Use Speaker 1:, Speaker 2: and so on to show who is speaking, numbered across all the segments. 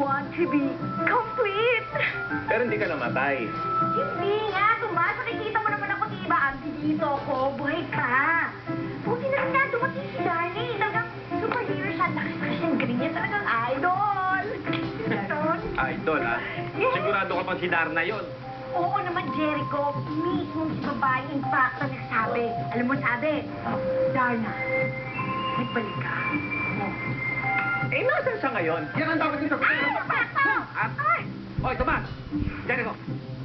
Speaker 1: want to be complete.
Speaker 2: Pero hindi ka namatay.
Speaker 1: Hindi nga, Tomas. Nakikita mo naman ako, diba? Dito ako, buhay ka. Buti na nga, dumating si Darnie. Talagang superhero siya. Lakas ng green niya. Talagang idol. Ganon.
Speaker 2: Idol, ha?
Speaker 1: Yes.
Speaker 2: Sigurado ka pang si Darna yon.
Speaker 1: Oo naman, Jericho. Mismo si babae, in fact, na nagsabi. Alam mo, sabi, Darna, nagbalik ka.
Speaker 2: Eh, nasan siya ngayon?
Speaker 3: Yan ang dapat dito.
Speaker 1: Ay, sakto!
Speaker 2: Ah?
Speaker 1: Ay!
Speaker 2: Hoy, Tomas! Jericho!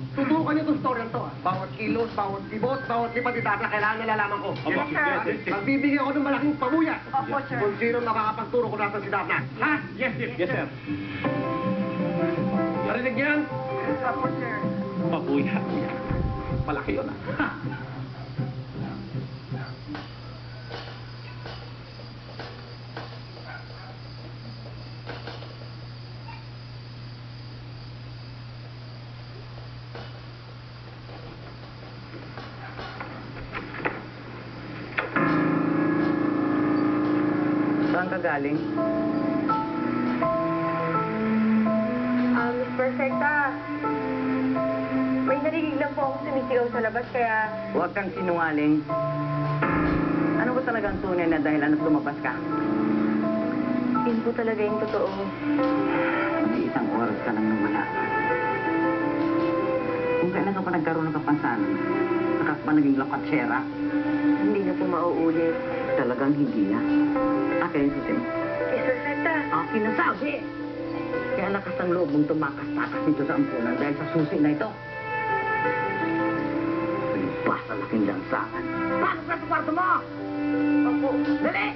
Speaker 3: Tutukan niyo itong story na to. Bawat kilos, bawat kibot, bawat lipat ni Tata, kailangan nalalaman ko.
Speaker 2: Opo,
Speaker 1: Yes, sir.
Speaker 2: yes.
Speaker 3: Magbibigyan ako ng malaking pabuya.
Speaker 1: Opo, sir.
Speaker 3: Kung sino makakapagturo kung nasan si Darna. Ha?
Speaker 2: Yes, sir. Narinig niyo yan?
Speaker 1: Opo, sir.
Speaker 2: Mabuya. Malaki yun, ha?
Speaker 4: Saan ka galing?
Speaker 5: Miss Perfecta, may narinig lang po akong sumisigaw sa labas, kaya...
Speaker 4: Huwag kang sinungaling. Ano ba talagang tunay na dahilan at lumabas ka?
Speaker 5: Yun po talaga yung totoo.
Speaker 4: May isang oras ka lang nang wala. Kung kailan ka pa nagkaroon ng kapansanan, saka pa naging lokatsera,
Speaker 5: Hindi na po mauulit.
Speaker 4: talagang hindi na. Akin yung susi mo.
Speaker 5: Miss Perfecta,
Speaker 4: Akin na sabi! Kaya lakas ang loob mong tumakas-takas dito sa ampunan dahil sa susi na ito. Basta laking lansangan. Pasok ka sa kwarto mo!
Speaker 5: opo.
Speaker 4: Dali!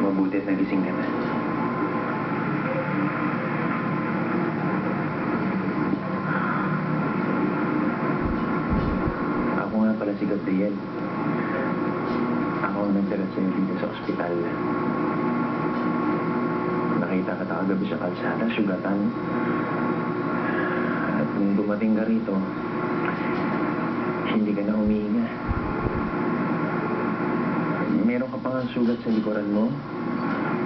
Speaker 2: Mabuti at nagising ka na. Ako nga pala si Gabriel. Ako ang nagdala sa'yo dito sa ospital. Nakita ka kagabi sa kalsada, sugatan. At nung dumating ka rito, hindi ka na humihinga. Meron ka pa nga sugat sa likuran mo,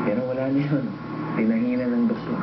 Speaker 2: pero wala na yun. Tinahinan ng doktor.